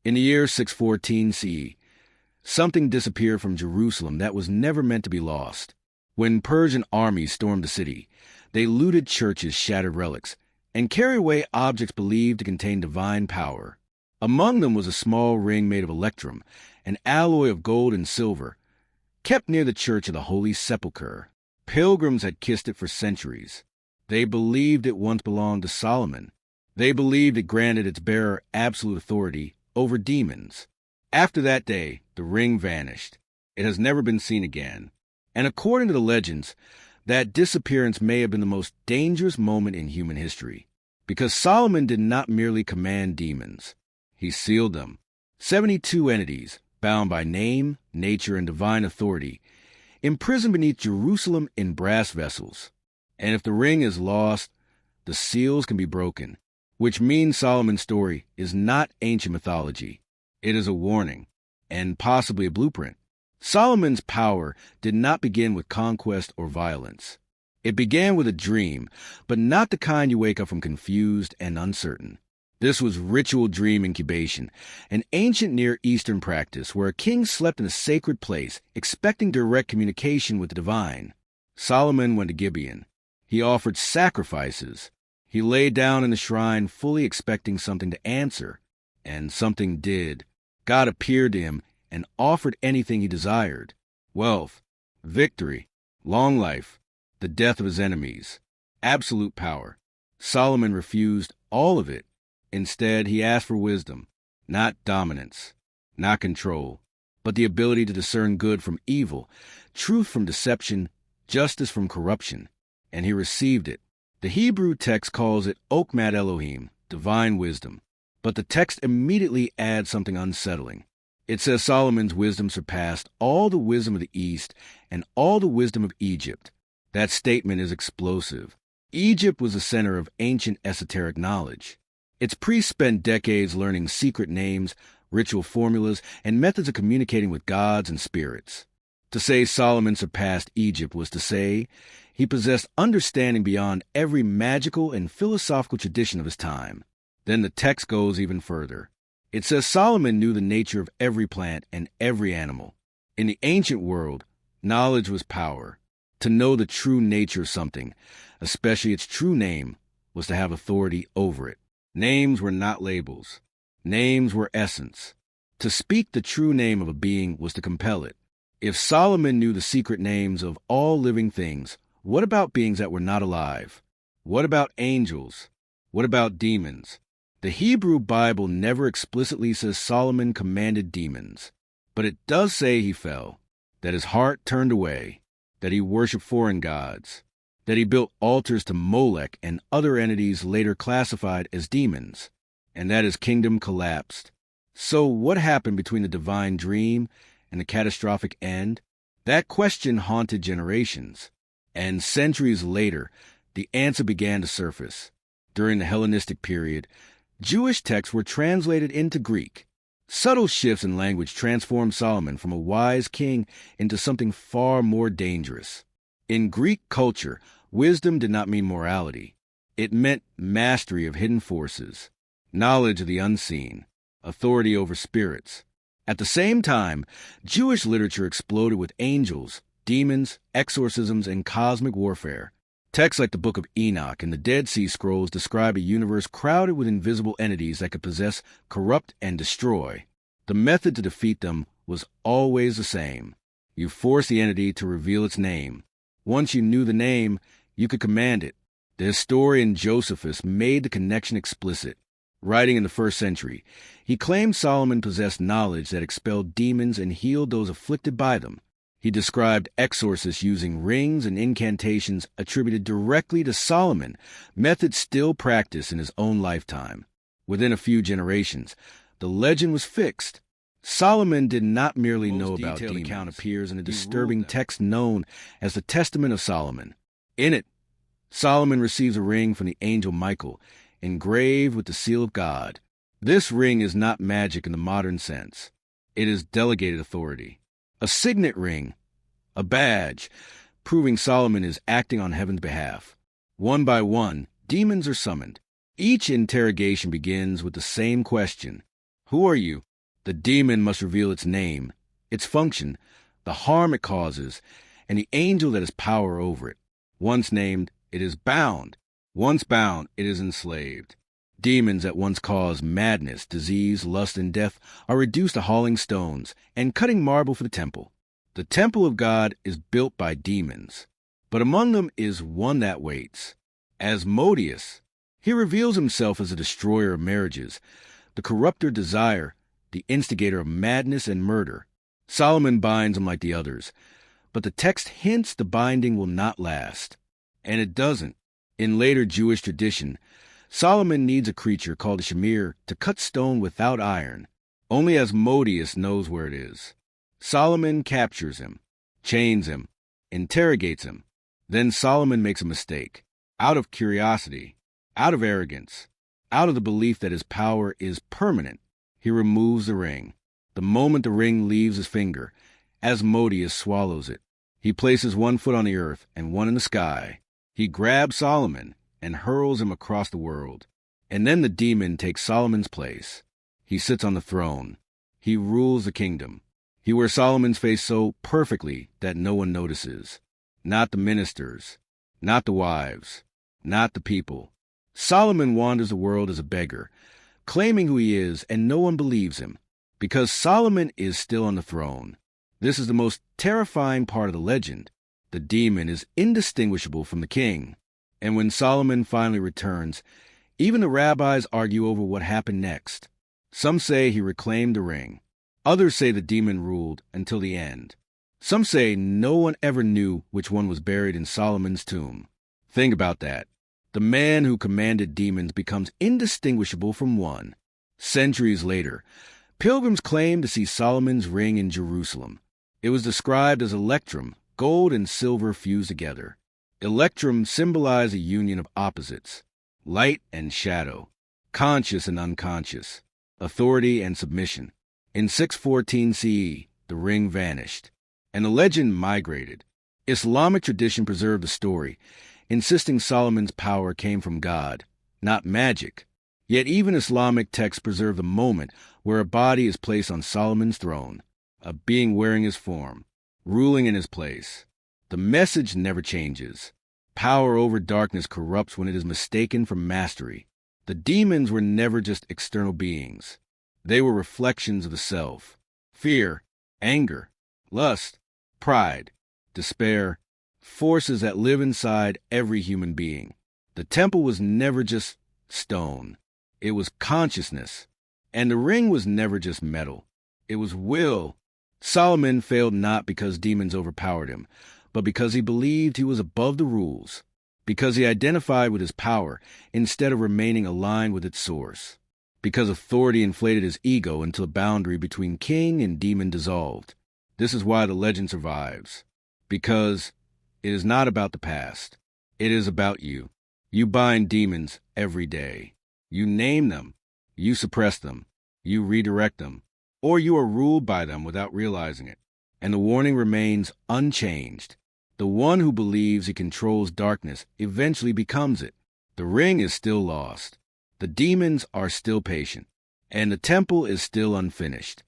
In the year 614 CE, something disappeared from Jerusalem that was never meant to be lost. When Persian armies stormed the city, they looted churches, shattered relics, and carried away objects believed to contain divine power. Among them was a small ring made of electrum, an alloy of gold and silver, kept near the Church of the Holy Sepulchre. Pilgrims had kissed it for centuries. They believed it once belonged to Solomon. They believed it granted its bearer absolute authority over demons. After that day, the ring vanished. It has never been seen again. And according to the legends, that disappearance may have been the most dangerous moment in human history, because Solomon did not merely command demons. He sealed them. 72 entities, bound by name, nature, and divine authority, imprisoned beneath Jerusalem in brass vessels. And if the ring is lost, the seals can be broken, which means Solomon's story is not ancient mythology. It is a warning, and possibly a blueprint. Solomon's power did not begin with conquest or violence. It began with a dream, but not the kind you wake up from confused and uncertain. This was ritual dream incubation, an ancient Near Eastern practice where a king slept in a sacred place, expecting direct communication with the divine. Solomon went to Gibeon. He offered sacrifices. He lay down in the shrine, fully expecting something to answer, and something did. God appeared to him and offered anything he desired: wealth, victory, long life, the death of his enemies, absolute power. Solomon refused all of it. Instead, he asked for wisdom, not dominance, not control, but the ability to discern good from evil, truth from deception, justice from corruption. And he received it. The Hebrew text calls it Okmat Elohim, divine wisdom. But the text immediately adds something unsettling. It says Solomon's wisdom surpassed all the wisdom of the East and all the wisdom of Egypt. That statement is explosive. Egypt was the center of ancient esoteric knowledge. Its priests spent decades learning secret names, ritual formulas, and methods of communicating with gods and spirits. To say Solomon surpassed Egypt was to say he possessed understanding beyond every magical and philosophical tradition of his time. Then the text goes even further. It says Solomon knew the nature of every plant and every animal. In the ancient world, knowledge was power. To know the true nature of something, especially its true name, was to have authority over it. Names were not labels. Names were essence. To speak the true name of a being was to compel it. If Solomon knew the secret names of all living things, what about beings that were not alive? What about angels? What about demons? The Hebrew Bible never explicitly says Solomon commanded demons, but it does say he fell, that his heart turned away, that he worshipped foreign gods, that he built altars to Molech and other entities later classified as demons, and that his kingdom collapsed. So what happened between the divine dream and the catastrophic end? That question haunted generations, and centuries later, the answer began to surface. During the Hellenistic period, Jewish texts were translated into Greek. Subtle shifts in language transformed Solomon from a wise king into something far more dangerous. In Greek culture, wisdom did not mean morality. It meant mastery of hidden forces, knowledge of the unseen, authority over spirits. At the same time, Jewish literature exploded with angels, demons, exorcisms, and cosmic warfare. Texts like the Book of Enoch and the Dead Sea Scrolls describe a universe crowded with invisible entities that could possess, corrupt, and destroy. The method to defeat them was always the same. You force the entity to reveal its name. Once you knew the name, you could command it. The historian Josephus made the connection explicit. Writing in the 1st century, he claimed Solomon possessed knowledge that expelled demons and healed those afflicted by them. He described exorcists using rings and incantations attributed directly to Solomon, methods still practiced in his own lifetime. Within a few generations, the legend was fixed. Solomon did not merely know about demons. The account appears in a disturbing text known as the Testament of Solomon. In it, Solomon receives a ring from the angel Michael, engraved with the seal of God. This ring is not magic in the modern sense. It is delegated authority. A signet ring, a badge, proving Solomon is acting on heaven's behalf. One by one, demons are summoned. Each interrogation begins with the same question: who are you? The demon must reveal its name, its function, the harm it causes, and the angel that has power over it. Once named, it is bound. Once bound, it is enslaved. Demons that once caused madness, disease, lust, and death are reduced to hauling stones and cutting marble for the temple. The temple of God is built by demons, but among them is one that waits. Asmodeus, he reveals himself as a destroyer of marriages, the corrupter of desire, the instigator of madness and murder. Solomon binds him like the others, but the text hints the binding will not last. And it doesn't. In later Jewish tradition, Solomon needs a creature called a shamir to cut stone without iron. Only Asmodeus knows where it is. Solomon captures him, chains him, interrogates him. Then Solomon makes a mistake. Out of curiosity, out of arrogance, out of the belief that his power is permanent, he removes the ring. The moment the ring leaves his finger, Asmodeus swallows it. He places one foot on the earth and one in the sky. He grabs Solomon and hurls him across the world. And then the demon takes Solomon's place. He sits on the throne. He rules the kingdom. He wears Solomon's face so perfectly that no one notices. Not the ministers, not the wives, not the people. Solomon wanders the world as a beggar, claiming who he is, and no one believes him, because Solomon is still on the throne. This is the most terrifying part of the legend. The demon is indistinguishable from the king. And when Solomon finally returns, even the rabbis argue over what happened next. Some say he reclaimed the ring. Others say the demon ruled until the end. Some say no one ever knew which one was buried in Solomon's tomb. Think about that. The man who commanded demons becomes indistinguishable from one. Centuries later, pilgrims claim to see Solomon's ring in Jerusalem. It was described as electrum, gold and silver fused together. Electrum symbolized a union of opposites, light and shadow, conscious and unconscious, authority and submission. In 614 CE, the ring vanished, and the legend migrated. Islamic tradition preserved the story, insisting Solomon's power came from God, not magic. Yet even Islamic texts preserve the moment where a body is placed on Solomon's throne, a being wearing his form, ruling in his place. The message never changes. Power over darkness corrupts when it is mistaken for mastery. The demons were never just external beings. They were reflections of the self. Fear, anger, lust, pride, despair, forces that live inside every human being. The temple was never just stone. It was consciousness. And the ring was never just metal. It was will. Solomon failed not because demons overpowered him, but because he believed he was above the rules, because he identified with his power instead of remaining aligned with its source, because authority inflated his ego until the boundary between king and demon dissolved. This is why the legend survives, because it is not about the past. It is about you. You bind demons every day. You name them. You suppress them. You redirect them. Or you are ruled by them without realizing it. And the warning remains unchanged. The one who believes he controls darkness eventually becomes it. The ring is still lost. The demons are still patient. And the temple is still unfinished.